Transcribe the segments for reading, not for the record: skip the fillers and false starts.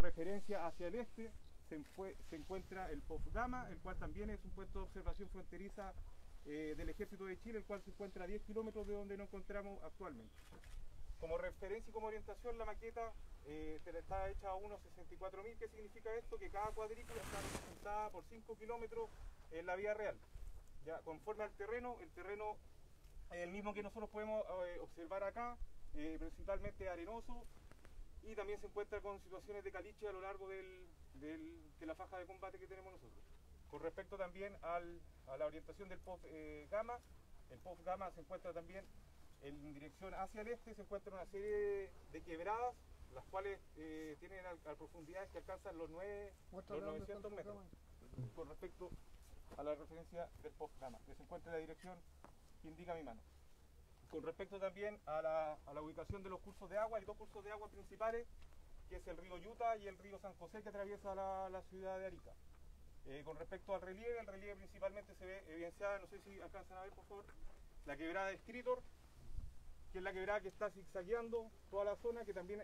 referencia hacia el este se encuentra el POF Gama, el cual también es un puesto de observación fronteriza del Ejército de Chile, el cual se encuentra a 10 kilómetros de donde nos encontramos actualmente. Como referencia y como orientación, la maqueta está hecha a unos 64.000. ¿Qué significa esto? Que cada cuadrícula está representada por 5 kilómetros en la vía real. Ya, conforme al terreno, el terreno es el mismo que nosotros podemos observar acá, principalmente arenoso, y también se encuentra con situaciones de caliche a lo largo de la faja de combate que tenemos nosotros. Con respecto también a la orientación del POF Gama, el POF Gama se encuentra también en dirección hacia el este, se encuentra una serie de quebradas, las cuales tienen a profundidades que alcanzan los 900 metros. Con respecto a la referencia del POF Gama, que se encuentra en la dirección que indica mi mano. Con respecto también a la ubicación de los cursos de agua, hay dos cursos de agua principales, que es el río Yuta y el río San José, que atraviesa la ciudad de Arica. Con respecto al relieve, el relieve principalmente se ve evidenciada, no sé si alcanzan a ver por favor, la quebrada de Escritor, que es la quebrada que está zigzagueando toda la zona, que también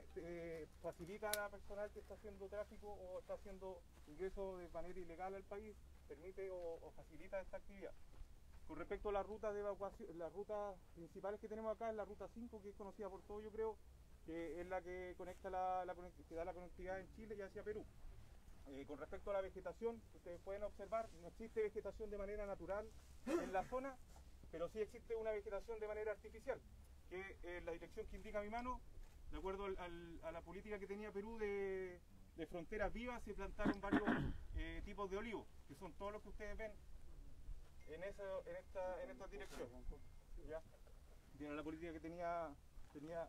facilita a la personal que está haciendo tráfico o está haciendo ingreso de manera ilegal al país, permite o facilita esta actividad. Con respecto a las rutas de evacuación, las rutas principales que tenemos acá es la ruta 5, que es conocida por todos, yo creo, que es la que conecta que da la conectividad en Chile y hacia Perú. Con respecto a la vegetación, ustedes pueden observar, no existe vegetación de manera natural en la zona, pero sí existe una vegetación de manera artificial, que en la dirección que indica mi mano, de acuerdo a la política que tenía Perú de fronteras vivas, se plantaron varios tipos de olivos, que son todos los que ustedes ven en esta dirección. ¿Ya? Tiene la política que tenía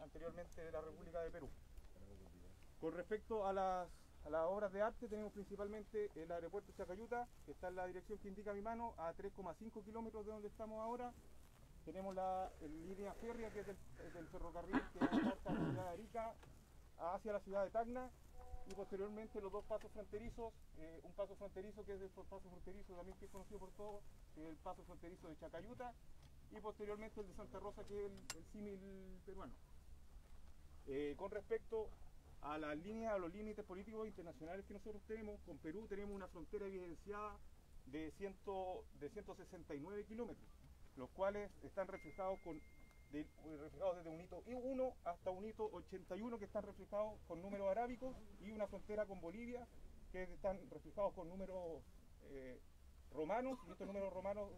anteriormente la República de Perú. Con respecto a las obras de arte, tenemos principalmente el aeropuerto Chacayuta, que está en la dirección que indica mi mano, a 3,5 kilómetros de donde estamos ahora. Tenemos la línea férrea, que es del ferrocarril que transporta la ciudad de Arica hacia la ciudad de Tacna, y posteriormente los dos pasos fronterizos, un paso fronterizo que es el paso fronterizo también que es conocido por todos, que es el paso fronterizo de Chacayuta, y posteriormente el de Santa Rosa, que es el símil peruano. Con respecto a las líneas, a los límites políticos internacionales que nosotros tenemos, con Perú tenemos una frontera evidenciada de 169 kilómetros, los cuales están reflejados desde un hito 1 hasta un hito 81, que están reflejados con números arábicos, y una frontera con Bolivia que están reflejados con números romanos, y estos números romanos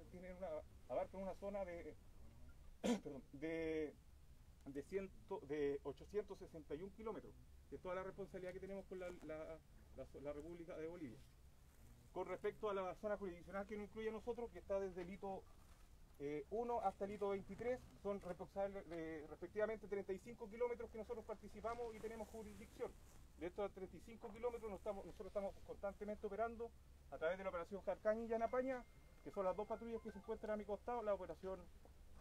abarcan una zona de 861 kilómetros, que es toda la responsabilidad que tenemos con la República de Bolivia. Con respecto a la zona jurisdiccional que nos incluye a nosotros, que está desde el hito 1 hasta el hito 23, son respectivamente 35 kilómetros que nosotros participamos y tenemos jurisdicción. De estos 35 kilómetros nosotros estamos constantemente operando a través de la operación Jarcaña y Yanapaña, que son las dos patrullas que se encuentran a mi costado, la operación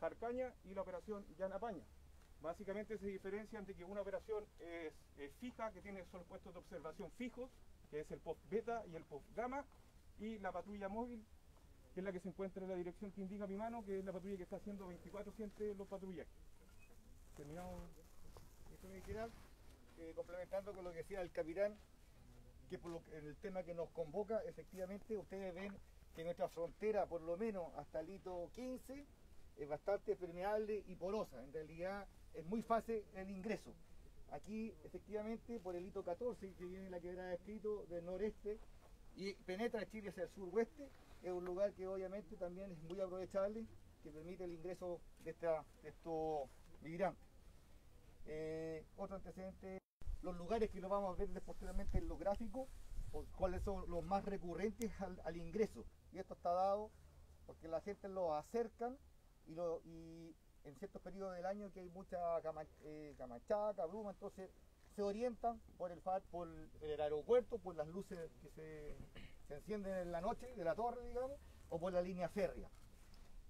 Jarcaña y la operación Yanapaña. Básicamente se diferencian de que una operación es fija, que tiene solo puestos de observación fijos, que es el POF Beta y el POF Gamma, y la patrulla móvil, que es la que se encuentra en la dirección que indica mi mano, que es la patrulla que está haciendo 24/7 los patrullajes. Terminamos. Esto me queda complementando con lo que decía el capitán, que en el tema que nos convoca, efectivamente ustedes ven que nuestra frontera, por lo menos hasta el hito 15, es bastante permeable y porosa. En realidad es muy fácil el ingreso. Aquí efectivamente por el hito 14, que viene la quebrada de Escrito del noreste y penetra Chile hacia el suroeste, es un lugar que obviamente también es muy aprovechable, que permite el ingreso de estos migrantes. Otro antecedente, los lugares que lo vamos a ver posteriormente en los gráficos, cuáles son los más recurrentes al ingreso, y esto está dado porque la gente lo acercan y en ciertos periodos del año que hay mucha camachaca, bruma, entonces se orientan por el aeropuerto, por las luces que se encienden en la noche de la torre, digamos, o por la línea férrea.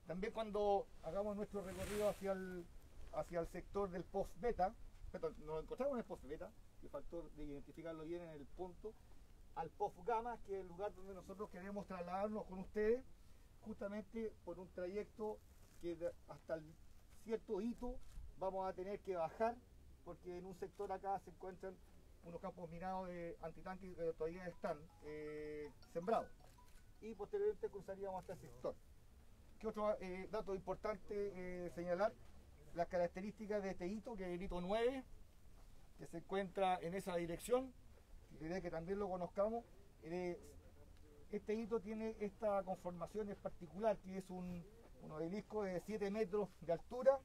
También cuando hagamos nuestro recorrido hacia el sector del POF Beta, perdón, nos encontramos en el POF Beta, que faltó de identificarlo bien en el punto, al POF Gamma, que es el lugar donde nosotros queremos trasladarnos con ustedes, justamente por un trayecto que hasta el cierto hito vamos a tener que bajar, porque en un sector acá se encuentran unos campos minados de antitanque que todavía están sembrados. Y posteriormente cruzaríamos hasta el sector. ¿Qué otro dato importante señalar? Las características de este hito, que es el hito 9, que se encuentra en esa dirección, la idea que también lo conozcamos. Este hito tiene esta conformación en particular, que es un obelisco de 7 metros de altura,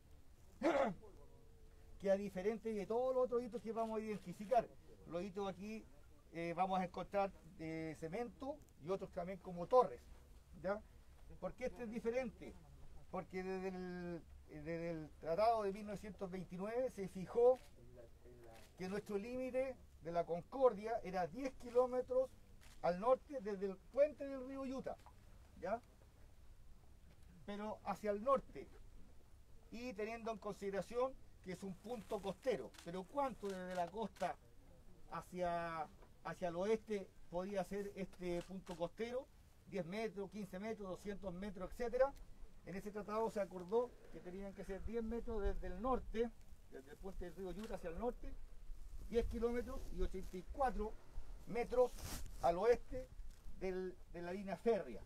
que a diferencia de todos los otros hitos que vamos a identificar, los hitos aquí vamos a encontrar de cemento y otros también como torres, ¿ya? ¿Por qué este es diferente? Porque desde el Tratado de 1929 se fijó que nuestro límite de la Concordia era 10 kilómetros al norte desde el puente del río Utah, ¿ya? Pero hacia el norte, y teniendo en consideración que es un punto costero. Pero ¿cuánto desde la costa hacia el oeste podría ser este punto costero? 10 metros, 15 metros, 200 metros, etcétera. En ese tratado se acordó que tenían que ser 10 metros desde el norte, desde el puente del río Utah hacia el norte, 10 kilómetros y 84 metros al oeste de la línea férrea.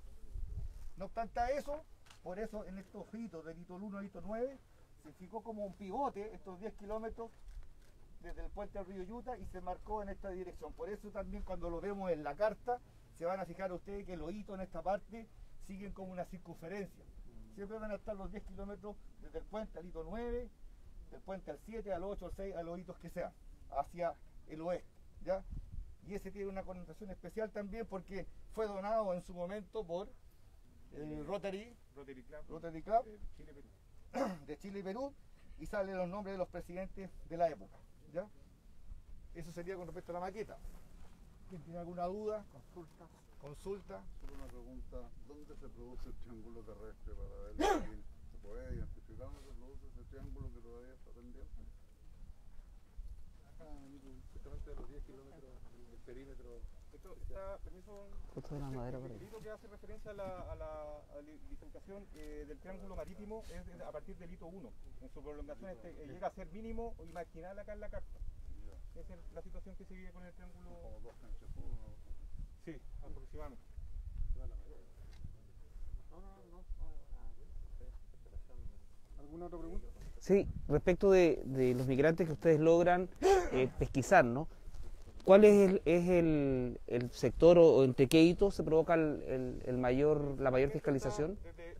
No obstante eso, por eso en estos hitos, del hito 1 al hito 9, se fijó como un pivote estos 10 kilómetros desde el puente del río Utah y se marcó en esta dirección. Por eso también cuando lo vemos en la carta, se van a fijar ustedes que los hitos en esta parte siguen como una circunferencia. Siempre van a estar los 10 kilómetros desde el puente al hito 9, del puente al 7, al 8, al 6, a los hitos que sean, hacia el oeste, ¿ya? Y ese tiene una connotación especial también porque fue donado en su momento por el Rotary Club de Chile y Perú, y salen los nombres de los presidentes de la época, ¿ya? Eso sería con respecto a la maqueta. ¿Quién tiene alguna duda? Consulta. Solo una pregunta, ¿dónde se produce el triángulo terrestre para verlo bien? ¿Se puede identificar dónde se produce ese triángulo que todavía está pendiente? Justamente de los 10 kilómetros del perímetro. Esto está, permiso, el delito que hace referencia a la licitación del triángulo marítimo es a partir del hito 1. En su prolongación llega a ser mínimo o imaginal acá en la carta. Esa es la situación que se vive con el triángulo. Como 2 canchas de fútbol, ¿no? Sí, aproximadamente. ¿Alguna otra pregunta? Sí, respecto de los migrantes que ustedes logran pesquisar, ¿no? ¿Cuál es el sector o entre qué hitos se provoca la mayor fiscalización? Desde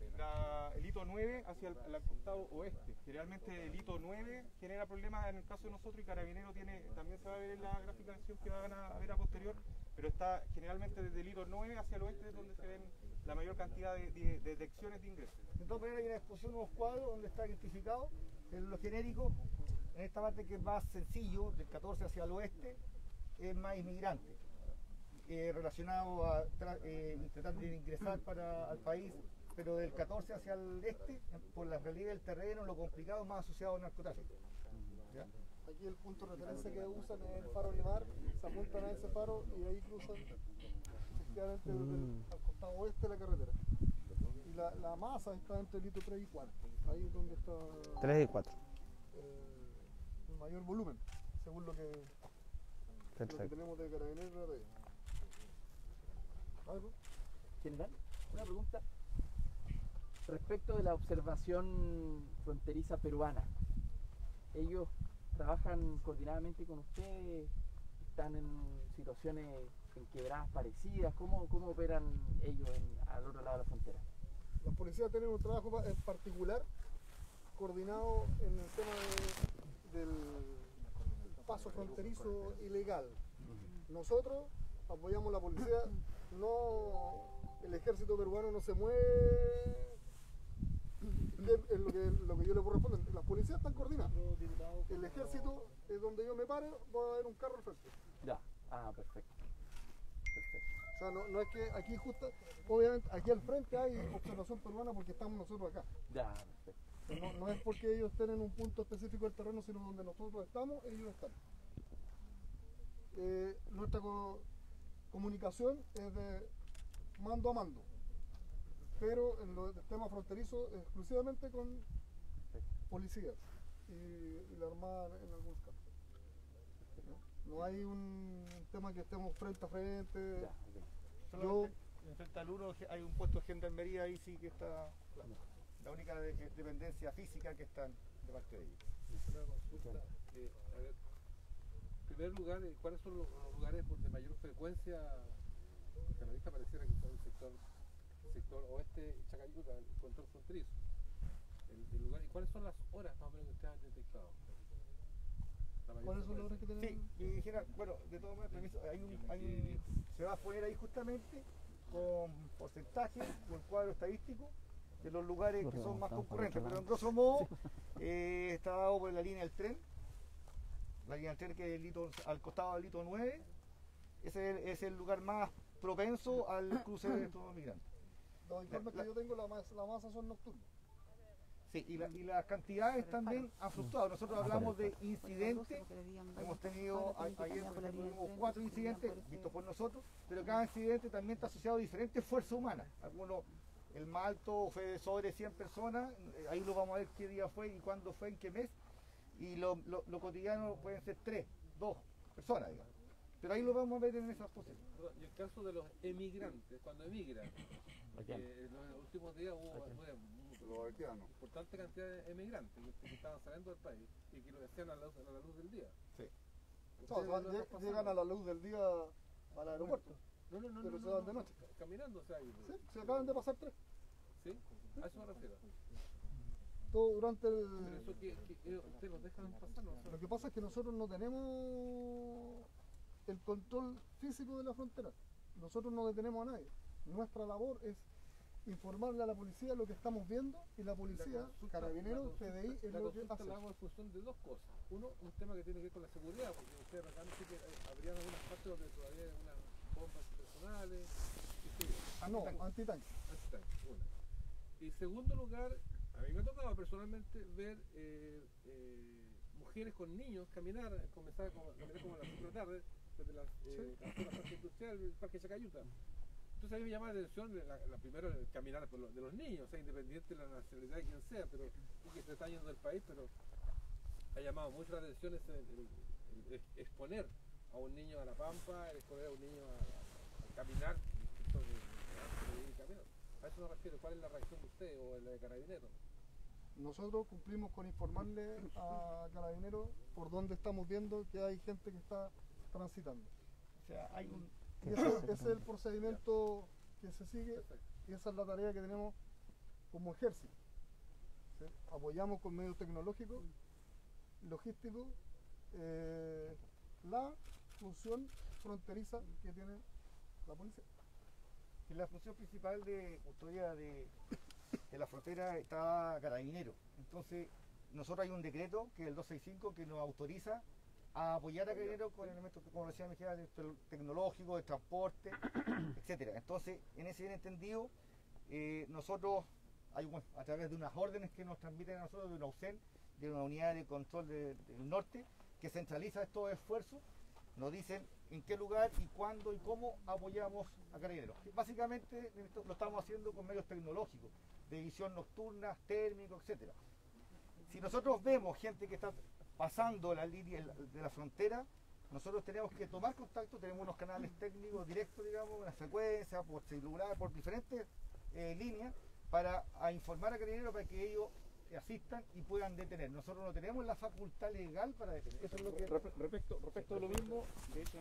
el hito 9 hacia el costado oeste. Generalmente el hito 9 genera problemas en el caso de nosotros y Carabineros también se va a ver en la graficación que van a ver a posterior, pero está generalmente desde el hito 9 hacia el oeste donde se ven la mayor cantidad de detecciones de ingresos. De todas maneras hay una exposición, unos cuadros donde está identificado en lo genérico, en esta parte que es más sencillo, del 14 hacia el oeste, es más inmigrante, relacionado a tratar de ingresar al país, pero del 14 hacia el este, por la realidad del terreno, lo complicado, más asociado al narcotráfico. ¿Ya? Aquí el punto de referencia que usan es el faro Limar, se apuntan a ese faro y ahí cruzan efectivamente al costado oeste de la carretera. Y la masa está entre el hito 3 y 4, ahí es donde está 3 y 4. El mayor volumen, según lo que tenemos de Carabineros de red. ¿Algo? General, una pregunta respecto de la observación fronteriza peruana. ¿Ellos trabajan coordinadamente con ustedes? ¿Están en situaciones en quebradas parecidas? ¿Cómo operan ellos al otro lado de la frontera? Las policías tienen un trabajo en particular coordinado en el tema del paso fronterizo ilegal. Nosotros apoyamos a la policía, el ejército peruano no se mueve en lo que yo le puedo responder. Las policías están coordinadas. El ejército es donde yo me pare, va a haber un carro al frente. Ya, perfecto. O sea, no es que aquí obviamente aquí al frente hay observación peruana porque estamos nosotros acá. Ya, perfecto. No es porque ellos estén en un punto específico del terreno, sino donde nosotros estamos, ellos están. Nuestra comunicación es de mando a mando, pero en el tema fronterizo exclusivamente con policías y la Armada en algunos casos. No hay un tema que estemos frente a frente. Ya, ok. Solamente enfrente al 1 hay un puesto de gendarmería, ahí sí que está la única dependencia física que está de parte de ellos. Una consulta, a ver, en primer lugar, ¿cuáles son los lugares de mayor frecuencia? Porque a la vista pareciera que está el sector oeste Chacayuta, el control fronterizo. El lugar, ¿y cuáles son las horas más o menos que ustedes han detectado? La mayor ¿Cuáles son las horas que frecuencia. tenemos? Sí, y dijera, bueno, de todas maneras, permiso, se va a poner ahí justamente con porcentajes, con el cuadro estadístico de los lugares que son más concurrentes, pero en grosso modo está dado por la línea del tren, la línea del tren que es el hito, al costado del hito 9, ese es el lugar más propenso al cruce de estos migrantes. Los informes que yo tengo, la masa son nocturnos. Sí, y las cantidades también han fluctuado. Nosotros hablamos de incidentes, hemos tenido, ayer por ejemplo, hubo 4 incidentes vistos por nosotros, pero cada incidente también está asociado a diferentes fuerzas humanas. Algunos, el más alto fue de sobre 100 personas, ahí lo vamos a ver qué día fue y cuándo fue, en qué mes, y lo cotidiano pueden ser 3, 2 personas, digamos. Pero ahí lo vamos a ver en esas posiciones. Y el caso de los emigrantes, cuando emigran, en los últimos días hubo Los haitianos. importante cantidad de emigrantes que estaban saliendo del país y que lo decían a la luz del día. Sí. ¿Ustedes lo están pasando? Llegan a la luz del día al aeropuerto. No, pero se van de noche. Caminando, o sea, Sí, se acaban de pasar 3. ¿sí? A eso me refiero. Todo durante Pero el... eso que ustedes los dejan pasar, ¿no? Lo que pasa es que nosotros no tenemos el control físico de la frontera. Nosotros no detenemos a nadie. Nuestra labor es informarle a la policía lo que estamos viendo y la policía, carabineros, PDI, es lo que hace. La hago en función de dos cosas. Uno, un tema que tiene que ver con la seguridad, porque ustedes acá sí que habrían algunas partes donde todavía hay algunas bombas personales. Ah, no, antitanque. Una. Y segundo lugar, a mí me ha tocado personalmente ver mujeres con niños comenzar a caminar como a las 5 de la tarde, desde la parque industrial, el parque Chacayuta. Entonces a mí me llama la atención la primero el caminar de los niños, o sea, independiente de la nacionalidad de quien sea, pero y que se está yendo del país, pero ha llamado mucho la atención el exponer a un niño a la pampa, el exponer a un niño a caminar, a eso me refiero. ¿Cuál es la reacción de usted o la de Carabineros? Nosotros cumplimos con informarle a Carabineros por dónde estamos viendo que hay gente que está transitando. O sea, hay un... Y ese es el procedimiento que se sigue y esa es la tarea que tenemos como ejército. ¿Sí? Apoyamos con medios tecnológicos, logísticos, la función fronteriza que tiene la policía. En la función principal de custodia de la frontera está Carabinero. Entonces, nosotros hay un decreto que es el 265 que nos autoriza a apoyar a Carabineros con elementos, como decía Miguel, tecnológicos, de transporte, etcétera. Entonces, en ese bien entendido, nosotros, a través de unas órdenes que nos transmiten a nosotros de una UCEN, de una unidad de control del norte, que centraliza estos esfuerzos, nos dicen en qué lugar y cuándo y cómo apoyamos a Carabineros. Básicamente lo estamos haciendo con medios tecnológicos, de visión nocturna, térmico, etcétera. Si nosotros vemos gente que está pasando la línea de la frontera, nosotros tenemos que tomar contacto, tenemos unos canales técnicos directos, digamos, una frecuencia, por celular, por diferentes líneas, para informar a Carabineros para que ellos asistan y puedan detener. Nosotros no tenemos la facultad legal para detener. Eso es lo que... Respecto a lo mismo, de hecho,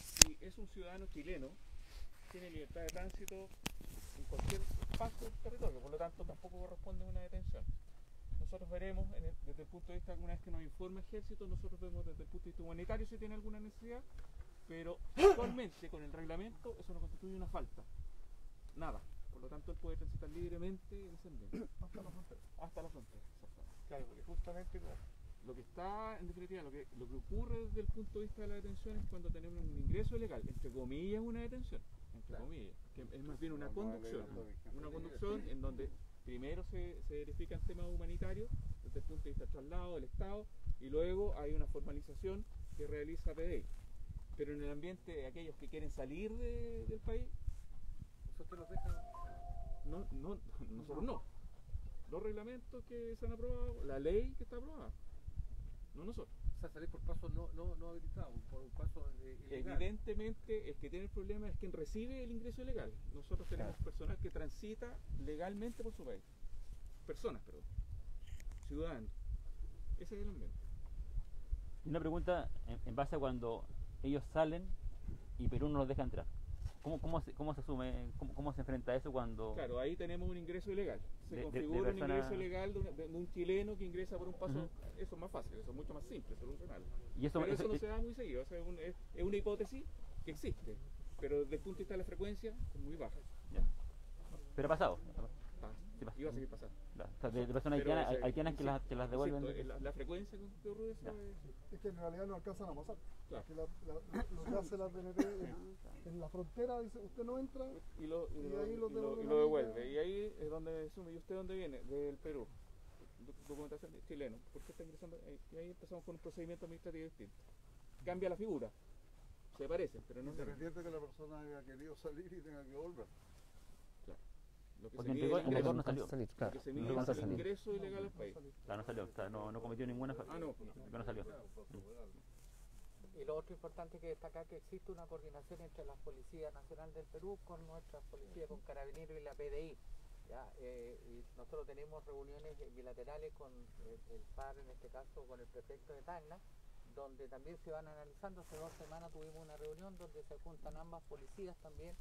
si es un ciudadano chileno, tiene libertad de tránsito en cualquier paso del territorio, por lo tanto tampoco corresponde una detención. Nosotros veremos desde el punto de vista, alguna vez que nos informa Ejército, nosotros vemos desde el punto de vista humanitario si tiene alguna necesidad, pero actualmente con el reglamento eso no constituye una falta, nada. Por lo tanto él puede transitar libremente en ese ambiente. Hasta la frontera. Hasta la frontera, exactamente. Claro, porque justamente Lo que está, en definitiva, lo que ocurre desde el punto de vista de la detención es cuando tenemos un ingreso ilegal, entre comillas una detención, entre comillas, que es más bien una conducción en donde primero se verifican temas humanitarios desde el punto de vista del traslado del Estado y luego hay una formalización que realiza PDI. Pero en el ambiente de aquellos que quieren salir del país, ¿usted los deja? Nosotros no. Los reglamentos que se han aprobado, la ley que está aprobada, no nosotros. a salir por paso no habilitado, por un paso ilegal. Evidentemente, el que tiene el problema es quien recibe el ingreso ilegal. Nosotros tenemos personal que transita legalmente por su país. Personas, perdón. Ciudadanos. Ese es el ambiente. Y una pregunta en base a cuando ellos salen y Perú no los deja entrar. ¿Cómo se asume, cómo se enfrenta a eso cuando...? Claro, ahí tenemos un ingreso ilegal. Se De configura un persona... ingreso ilegal de un chileno que ingresa por un paso. Eso es más fácil, eso es mucho más simple, solucionar. Y eso, pero eso no se da muy seguido, eso es una hipótesis que existe, pero desde el punto de vista de la frecuencia es muy baja. Ya. Pero ha pasado. Sí, iba a seguir pasando. De personas haitianas que las devuelven. Insisto, la frecuencia con que ocurre eso Es que en realidad no alcanzan a pasar. Claro. Porque lo que hace la PNP en la frontera dice, usted no entra y lo devuelven devuelve. Y ahí es donde asume. ¿Y usted dónde viene? Del Perú. Documentación chileno. ¿Por qué está ingresando? Y ahí empezamos con un procedimiento administrativo distinto. Cambia la figura. Se parecen, pero no se Independiente que la persona haya querido salir y tenga que volver. Claro. Lo que Porque se mide en rigor no salió. lo que se mide es el ingreso ilegal al país. Claro, no salió, no cometió ninguna falta. No. No salió. Y lo otro importante que destacar que existe una coordinación entre la Policía Nacional del Perú con nuestra policía, con Carabineros y la PDI. ¿Ya? Y nosotros tenemos reuniones bilaterales con el PAR, en este caso con el prefecto de Tacna, donde también se van analizando. Hace 2 semanas tuvimos una reunión donde se juntan ambas policías también,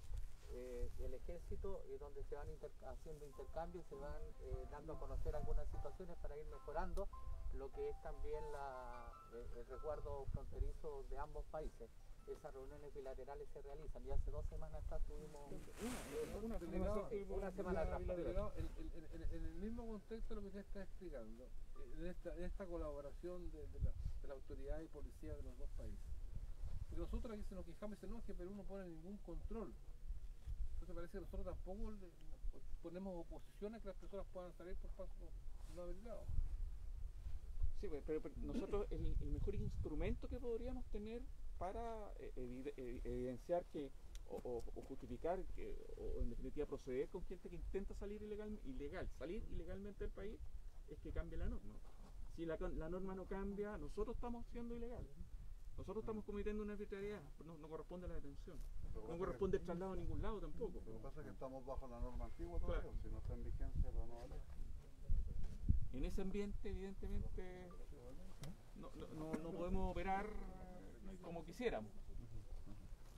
el ejército, donde se van haciendo intercambios, se van dando a conocer algunas situaciones para ir mejorando lo que es también el resguardo fronterizo de ambos países. Esas reuniones bilaterales se realizan y hace 2 semanas atrás tuvimos una semana atrás. En el mismo contexto de lo que usted está explicando, en esta colaboración de la autoridad y policía de los dos países. Porque nosotros aquí se nos quejamos y dicen, no, es que Perú no pone ningún control. Entonces parece que nosotros tampoco ponemos oposición a que las personas puedan salir por paso no habilitado. Sí, pero nosotros el mejor instrumento que podríamos tener para evidenciar que o justificar o en definitiva proceder con gente que intenta salir salir ilegalmente del país es que cambie la norma. Si la norma no cambia, nosotros estamos siendo ilegales. Nosotros estamos cometiendo una arbitrariedad, no corresponde a la detención, no corresponde el traslado a ningún lado tampoco. Lo que pasa es que estamos bajo la norma antigua todavía, si no está en vigencia la nueva ley. En ese ambiente, evidentemente, no podemos operar como quisiéramos.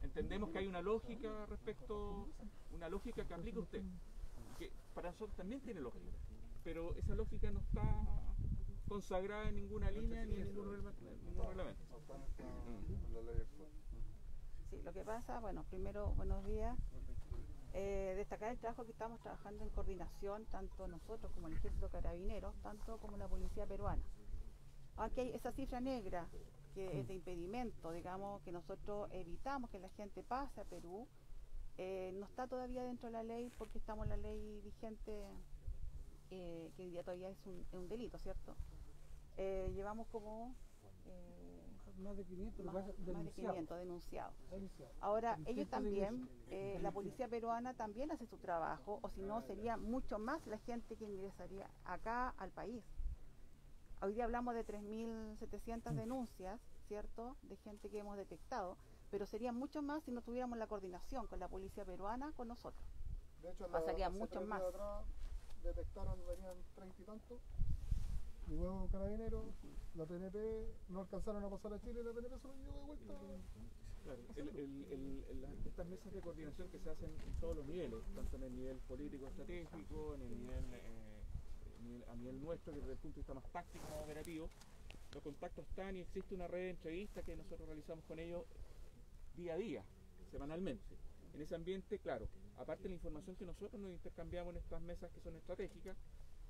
Entendemos que hay una lógica una lógica que aplica usted, que para nosotros también tiene lógica, pero esa lógica no está consagrada en ninguna línea ni en ningún reglamento. Sí, lo que pasa, bueno, primero, buenos días. Destacar el trabajo que estamos trabajando en coordinación, tanto nosotros como el Ejército Carabineros, tanto como la Policía Peruana. Aunque hay esa cifra negra que es de impedimento, digamos, que nosotros evitamos que la gente pase a Perú, no está todavía dentro de la ley porque estamos en la ley vigente, que hoy día todavía es un delito, ¿cierto? Llevamos como... más de 500, más de 500 denunciados. Ahora, ellos también, la policía peruana también hace su trabajo, o si no, sería mucho más la gente que ingresaría acá al país. Hoy día hablamos de 3.700 denuncias, ¿cierto?, de gente que hemos detectado, pero sería mucho más si no tuviéramos la coordinación con la policía peruana, con nosotros. De hecho, pasaría mucho más. Atrás detectaron, venían 30 y tantos. Y luego Carabineros, la PNP no alcanzaron a pasar a Chile y la PNP se lo llevó de vuelta. Claro, estas mesas de coordinación que se hacen en todos los niveles, tanto en el nivel político estratégico, en el nivel a nivel nuestro, que desde el punto de vista más táctico, más operativo, los contactos están y existe una red de entrevistas que nosotros realizamos con ellos día a día, semanalmente. En ese ambiente, claro, aparte de la información que nosotros nos intercambiamos en estas mesas que son estratégicas,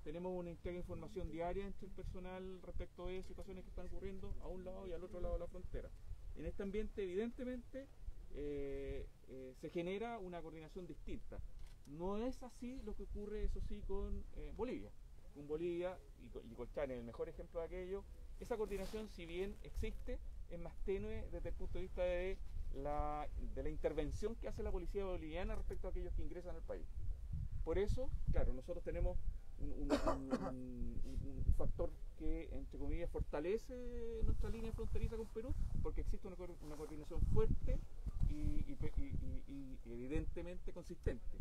tenemos una entrega de información diaria entre el personal respecto de situaciones que están ocurriendo a un lado y al otro lado de la frontera. En este ambiente, evidentemente, se genera una coordinación distinta. No es así lo que ocurre, eso sí, con Bolivia. Con Bolivia y Colchane, el mejor ejemplo de aquello, esa coordinación, si bien existe, es más tenue desde el punto de vista de la intervención que hace la policía boliviana respecto a aquellos que ingresan al país. Por eso, claro, nosotros tenemos un factor que, entre comillas, fortalece nuestra línea fronteriza con Perú, porque existe una coordinación fuerte y evidentemente consistente.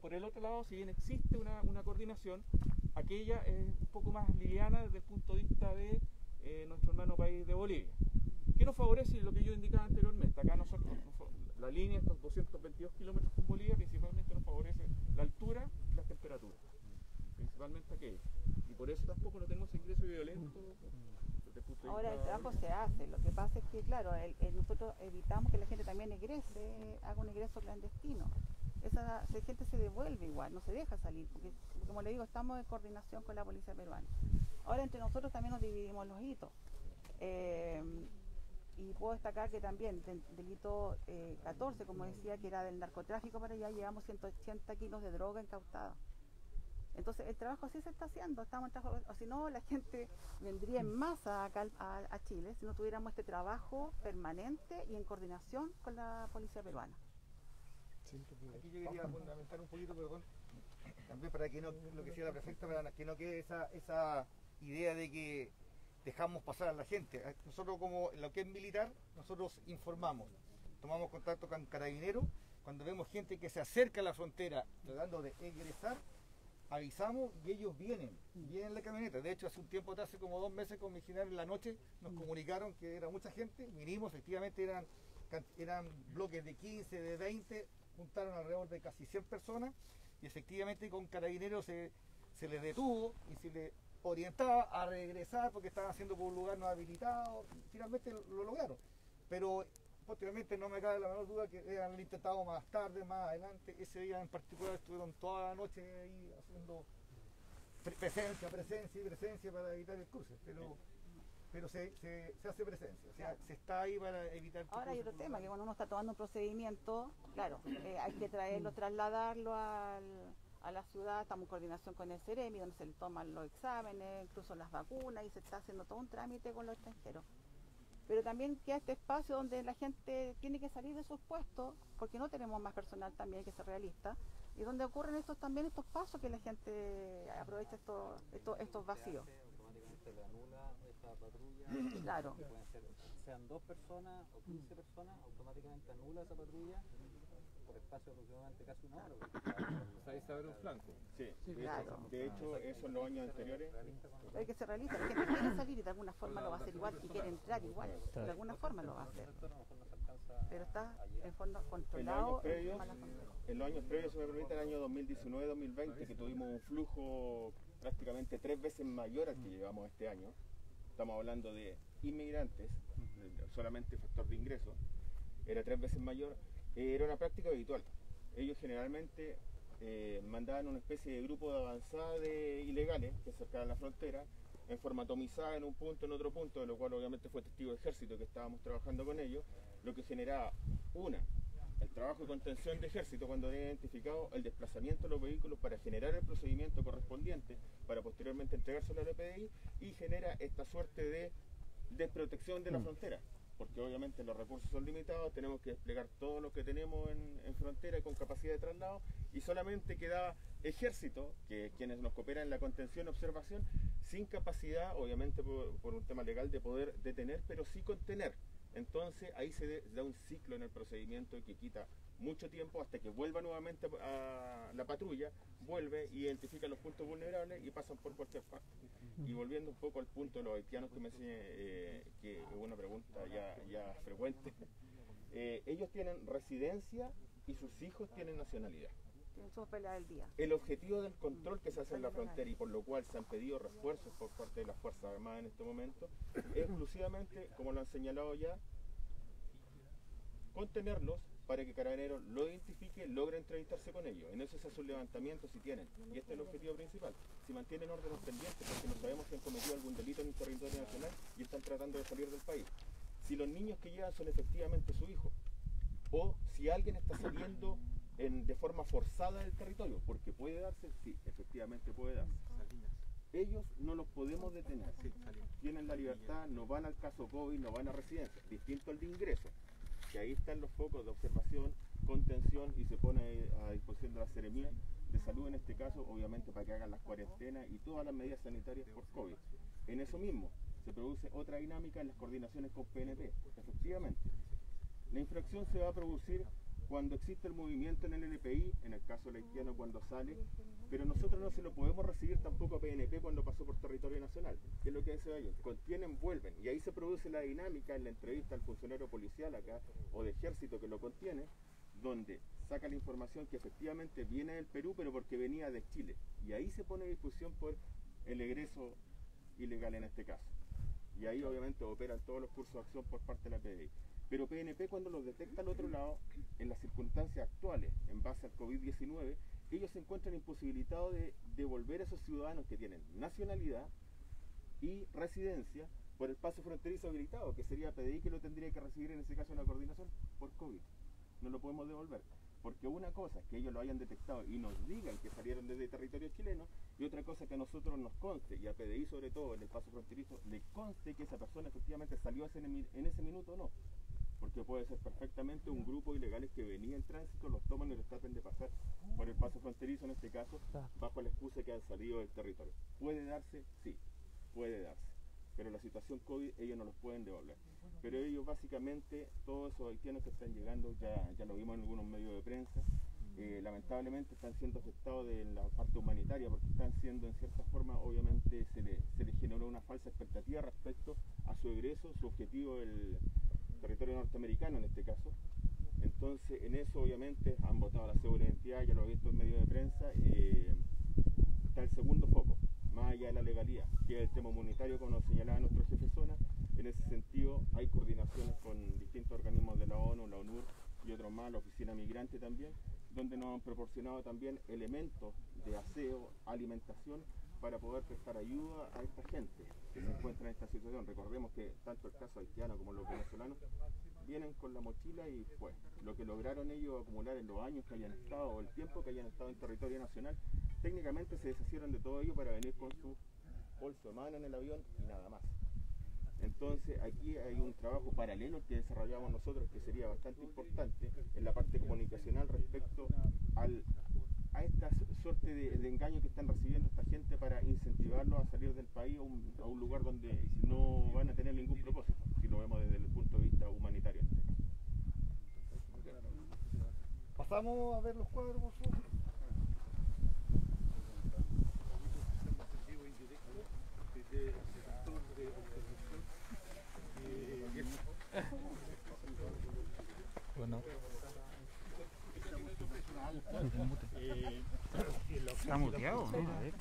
Por el otro lado, si bien existe una coordinación, aquella es un poco más liviana desde el punto de vista de nuestro hermano país de Bolivia. ¿Qué nos favorece? Lo que yo indicaba anteriormente. Acá nosotros, la línea, estos 222 kilómetros con Bolivia, principalmente nos favorece la altura y las temperaturas. Principalmente aquello. Y por eso tampoco no tenemos ingreso violento. Ahora el trabajo se hace, lo que pasa es que, claro, nosotros evitamos que la gente también egrese, haga un egreso clandestino. Esa gente se devuelve igual, no se deja salir, porque como le digo, estamos en coordinación con la policía peruana. Ahora entre nosotros también nos dividimos los hitos. Y puedo destacar que también del delito 14, como decía, que era del narcotráfico, para allá llevamos 180 kilos de droga incautada. Entonces el trabajo sí se está haciendo, estamos en trabajo, o si no la gente vendría en masa acá a Chile si no tuviéramos este trabajo permanente y en coordinación con la policía peruana. Aquí yo quería fundamentar un poquito, perdón, también para que no, lo que decía la prefecta, para que no quede esa idea de que dejamos pasar a la gente. Nosotros, como en lo que es militar, nosotros informamos, tomamos contacto con carabineros, cuando vemos gente que se acerca a la frontera tratando de egresar, avisamos y ellos vienen en la camioneta. De hecho, hace un tiempo, hace como 2 meses, con mi general en la noche, nos comunicaron que era mucha gente, vinimos, efectivamente eran bloques de 15, de 20, juntaron alrededor de casi 100 personas, y efectivamente con carabineros se les detuvo y se les orientaba a regresar porque estaban haciendo por un lugar no habilitado. Finalmente lo lograron, pero posteriormente no me cabe la menor duda que han intentado más tarde, más adelante. Ese día en particular estuvieron toda la noche ahí haciendo presencia para evitar el cruce, pero se hace presencia, o sea, se está ahí para evitar. Ahora hay otro tema, que cuando uno está tomando un procedimiento, claro, hay que traerlo, trasladarlo a la ciudad. Estamos en coordinación con el CEREMI, donde se le toman los exámenes, incluso las vacunas, y se está haciendo todo un trámite con los extranjeros. Pero también queda este espacio donde la gente tiene que salir de sus puestos, porque no tenemos más personal también, hay que ser realista, y donde ocurren estos pasos que la gente aprovecha estos vacíos. Se le anula esa patrulla. Claro. Pueden ser, sean 2 personas o 15 personas, automáticamente anula esa patrulla por espacio de aproximadamente casi 1 hora. Ahí se abre un flanco. Sí, claro. De hecho, eso en los años anteriores. Pero hay que ser realista, la gente quiere salir y de alguna forma lo va a hacer igual, y quiere entrar igual, de alguna forma lo va a hacer. Pero está en fondo controlado. En los años previos, si me permite, el año 2019-2020, que tuvimos un flujo prácticamente 3 veces mayor al que llevamos este año. Estamos hablando de inmigrantes, solamente factor de ingreso, era 3 veces mayor. Era una práctica habitual. Ellos generalmente mandaban una especie de grupo de avanzada de ilegales que acercaban la frontera en forma atomizada en un punto, en otro punto, de lo cual obviamente fue testigo de ejército que estábamos trabajando con ellos, lo que generaba el trabajo de contención de ejército cuando había identificado el desplazamiento de los vehículos para generar el procedimiento correspondiente para posteriormente entregárselo al EPDI, y genera esta suerte de desprotección de la frontera, porque obviamente los recursos son limitados, tenemos que desplegar todo lo que tenemos en frontera con capacidad de traslado, y solamente queda ejército, que quienes nos cooperan en la contención y observación, sin capacidad, obviamente por un tema legal, de poder detener, pero sí contener. Entonces ahí se da un ciclo en el procedimiento que quita mucho tiempo hasta que vuelva nuevamente a la patrulla, vuelve, identifica los puntos vulnerables y pasan por cualquier parte. Y volviendo un poco al punto de los haitianos que me enseñé, que es una pregunta ya frecuente, ellos tienen residencia y sus hijos tienen nacionalidad. El objetivo del control que se hace en la frontera, y por lo cual se han pedido refuerzos por parte de las Fuerzas Armadas en este momento, es exclusivamente, como lo han señalado ya, contenerlos para que Carabineros lo identifique, logre entrevistarse con ellos. En eso se hace un levantamiento si tienen, y este es el objetivo principal, si mantienen órdenes pendientes, porque no sabemos si han cometido algún delito en el territorio nacional y están tratando de salir del país. Si los niños que llevan son efectivamente su hijo, o si alguien está saliendo de forma forzada del territorio, porque puede darse, sí, efectivamente puede darse. Ellos no los podemos detener, tienen la libertad, no van al caso COVID, no van a residencia, distinto al de ingreso, que ahí están los focos de observación, contención, y se pone a disposición de la Seremía de salud en este caso, obviamente para que hagan las cuarentenas y todas las medidas sanitarias por COVID. En eso mismo se produce otra dinámica en las coordinaciones con PNP, efectivamente. La infracción se va a producir cuando existe el movimiento en el NPI, en el caso del haitiano cuando sale, pero nosotros no se lo podemos recibir tampoco a PNP cuando pasó por territorio nacional, que es lo que dice ellos, contienen, vuelven, y ahí se produce la dinámica en la entrevista al funcionario policial acá, o de ejército que lo contiene, donde saca la información que efectivamente viene del Perú, pero porque venía de Chile, y ahí se pone a discusión por el egreso ilegal en este caso, y ahí obviamente operan todos los cursos de acción por parte de la PDI. Pero PNP cuando los detecta al otro lado, en las circunstancias actuales, en base al COVID-19, ellos se encuentran imposibilitados de devolver a esos ciudadanos que tienen nacionalidad y residencia por el paso fronterizo habilitado, que sería PDI que lo tendría que recibir en ese caso en la coordinación por COVID. No lo podemos devolver, porque una cosa es que ellos lo hayan detectado y nos digan que salieron desde territorio chileno, y otra cosa que a nosotros nos conste, y a PDI sobre todo en el paso fronterizo, le conste que esa persona efectivamente salió en ese minuto o no. Porque puede ser perfectamente un grupo de ilegales que venía en tránsito, los toman y los tratan de pasar por el paso fronterizo, en este caso, bajo la excusa que han salido del territorio. ¿Puede darse? Sí, puede darse. Pero la situación COVID ellos no los pueden devolver. Pero ellos básicamente, todos esos haitianos que están llegando, ya lo vimos en algunos medios de prensa, lamentablemente están siendo afectados de la parte humanitaria, porque están siendo en cierta forma, obviamente se les generó una falsa expectativa respecto a su egreso, su objetivo el territorio norteamericano en este caso. Entonces en eso obviamente han votado la segura identidad, ya lo he visto en medios de prensa. Está el segundo foco, más allá de la legalidad, que es el tema humanitario, como nos señalaba nuestro jefe de zona. En ese sentido hay coordinaciones con distintos organismos de la ONU, la ONUR y otros más, la Oficina Migrante también, donde nos han proporcionado también elementos de aseo, alimentación, para poder prestar ayuda a esta gente que se encuentra en esta situación. Recordemos que tanto el caso haitiano como los venezolanos vienen con la mochila y pues lo que lograron ellos acumular en los años que hayan estado o el tiempo que hayan estado en territorio nacional, técnicamente se deshicieron de todo ello para venir con su bolso de mano en el avión y nada más. Entonces aquí hay un trabajo paralelo que desarrollamos nosotros que sería bastante importante en la parte comunicacional respecto a esta suerte de engaño que están recibiendo esta gente para incentivarlos a salir del país a un lugar donde no van a tener ningún propósito, si lo vemos desde el punto de vista humanitario en este caso. Pasamos a ver los cuadros, por favor. Bueno. Está muteado, ¿no? A ver.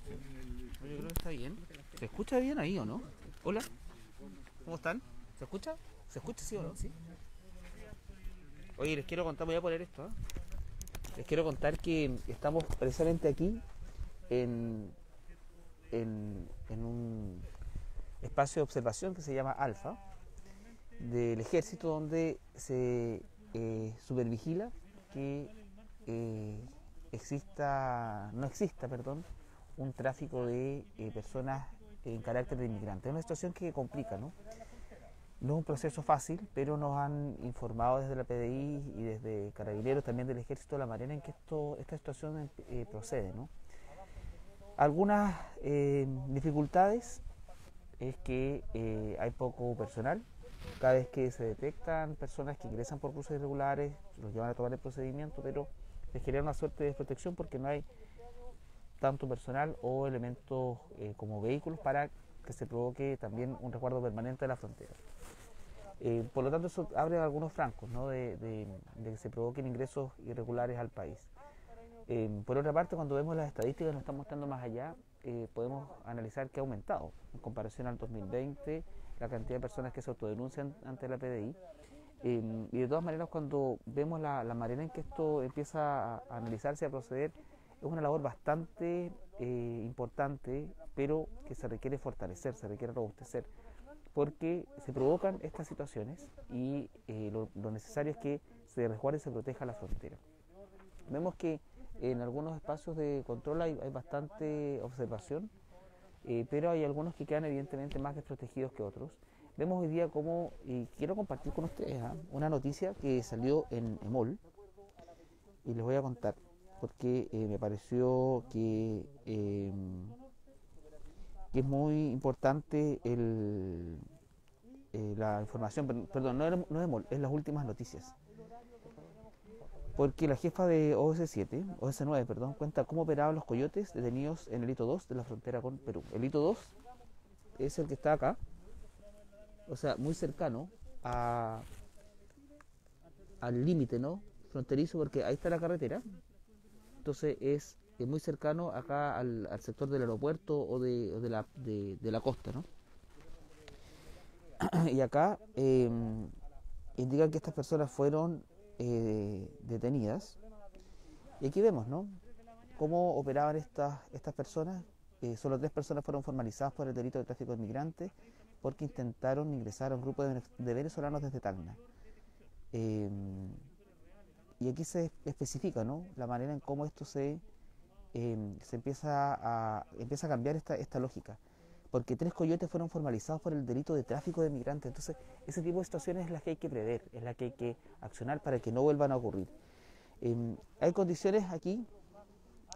Yo creo que está bien. ¿Se escucha bien ahí o no? Hola. ¿Cómo están? ¿Se escucha? ¿Se escucha sí o no? ¿Sí? Oye, les quiero contar, voy a poner esto, ¿eh? Les quiero contar que estamos precisamente aquí en un espacio de observación que se llama Alfa del ejército, donde se supervigila que no exista un tráfico de personas en carácter de inmigrantes. Es una situación que complica, ¿no? No es un proceso fácil, pero nos han informado desde la PDI y desde Carabineros, también del ejército, la manera en que esta situación procede, ¿no? Algunas dificultades es que hay poco personal. Cada vez que se detectan personas que ingresan por cruces irregulares, los llevan a tomar el procedimiento, pero les genera una suerte de protección porque no hay tanto personal o elementos como vehículos para que se provoque también un resguardo permanente de la frontera. Por lo tanto, eso abre algunos francos, ¿no? de que se provoquen ingresos irregulares al país. Por otra parte, cuando vemos las estadísticas que nos están mostrando más allá, podemos analizar que ha aumentado en comparación al 2020 la cantidad de personas que se autodenuncian ante la PDI. Y de todas maneras, cuando vemos la manera en que esto empieza a analizarse y a proceder, es una labor bastante importante, pero que se requiere fortalecer, se requiere robustecer, porque se provocan estas situaciones y lo necesario es que se resguarde y se proteja la frontera. Vemos que en algunos espacios de control hay bastante observación, pero hay algunos que quedan evidentemente más desprotegidos que otros. Vemos hoy día cómo, y quiero compartir con ustedes una noticia que salió en EMOL, y les voy a contar. porque me pareció que es muy importante la información, perdón, no es MOL, es las últimas noticias. Porque la jefa de OS9, perdón, cuenta cómo operaban los coyotes detenidos en el hito 2 de la frontera con Perú. El hito 2 es el que está acá, o sea, muy cercano al límite, ¿no?, fronterizo, porque ahí está la carretera. Entonces es muy cercano acá al sector del aeropuerto o de la costa, ¿no? Y acá indican que estas personas fueron detenidas. Y aquí vemos, ¿no?, cómo operaban estas personas. Solo 3 personas fueron formalizadas por el delito de tráfico de migrantes porque intentaron ingresar a un grupo de venezolanos desde Tacna. Y aquí se especifica, ¿no?, la manera en cómo esto se empieza a cambiar esta lógica. Porque 3 coyotes fueron formalizados por el delito de tráfico de migrantes. Entonces, ese tipo de situaciones es las que hay que prever, es la que hay que accionar para que no vuelvan a ocurrir. Hay condiciones aquí,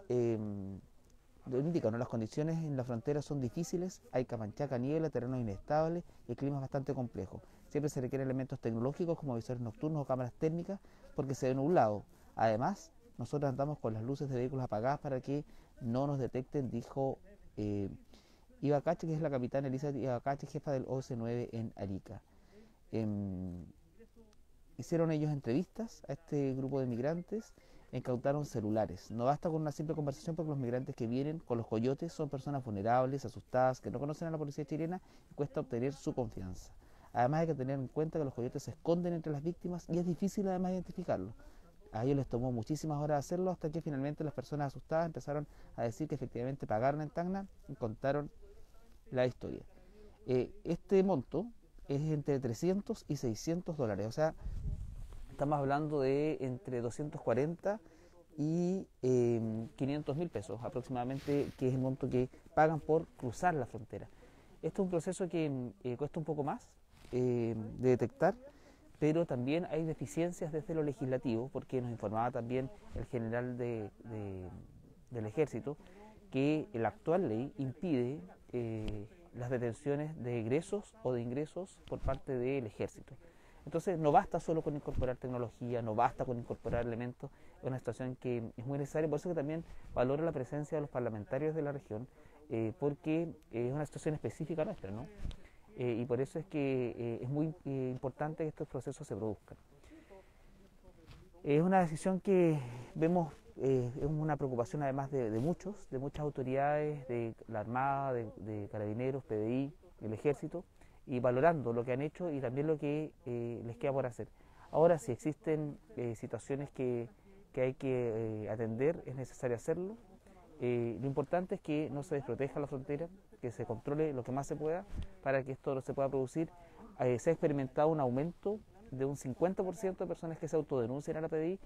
lo indican, ¿no?, las condiciones en la frontera son difíciles, hay camanchaca, niebla, terrenos inestables y el clima es bastante complejo. Siempre se requieren elementos tecnológicos como visores nocturnos o cámaras térmicas porque se ve nublado. Además, nosotros andamos con las luces de vehículos apagadas para que no nos detecten, dijo Iva Cache, que es la capitana Elizabeth Iva Cache, jefa del OS9 en Arica. Hicieron ellos entrevistas a este grupo de migrantes, incautaron celulares. No basta con una simple conversación porque los migrantes que vienen con los coyotes son personas vulnerables, asustadas, que no conocen a la policía chilena y cuesta obtener su confianza. Además hay que tener en cuenta que los coyotes se esconden entre las víctimas y es difícil además identificarlos. A ellos les tomó muchísimas horas hacerlo hasta que finalmente las personas asustadas empezaron a decir que efectivamente pagaron en Tacna y contaron la historia. Este monto es entre 300 y 600 dólares, o sea, estamos hablando de entre 240 y 500.000 pesos aproximadamente, que es el monto que pagan por cruzar la frontera. Este es un proceso que cuesta un poco más de detectar, pero también hay deficiencias desde lo legislativo, porque nos informaba también el general del ejército que la actual ley impide las detenciones de egresos o de ingresos por parte del ejército. Entonces no basta solo con incorporar tecnología, no basta con incorporar elementos, es una situación que es muy necesaria, por eso que también valoro la presencia de los parlamentarios de la región, porque es una situación específica nuestra, ¿no? Y por eso es que es muy importante que estos procesos se produzcan. Es una decisión que vemos, es una preocupación además de muchas autoridades, de la Armada, de Carabineros, PDI, el Ejército, y valorando lo que han hecho y también lo que les queda por hacer. Ahora, si existen situaciones que hay que atender, es necesario hacerlo. Lo importante es que no se desproteja la frontera, que se controle lo que más se pueda para que esto no se pueda producir. Se ha experimentado un aumento de un 50% de personas que se autodenuncian a la PDI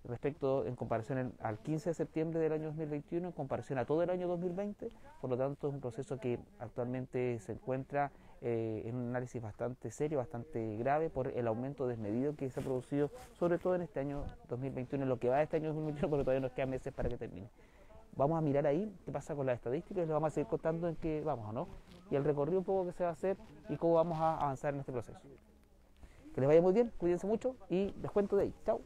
respecto en comparación al 15 de septiembre del año 2021 en comparación a todo el año 2020. Por lo tanto, es un proceso que actualmente se encuentra en un análisis bastante serio, bastante grave por el aumento desmedido que se ha producido, sobre todo en este año 2021, en lo que va de este año 2021, porque todavía nos quedan meses para que termine. Vamos a mirar ahí qué pasa con las estadísticas y les vamos a seguir contando en qué vamos o no, y el recorrido un poco que se va a hacer y cómo vamos a avanzar en este proceso. Que les vaya muy bien, cuídense mucho y les cuento de ahí. Chao.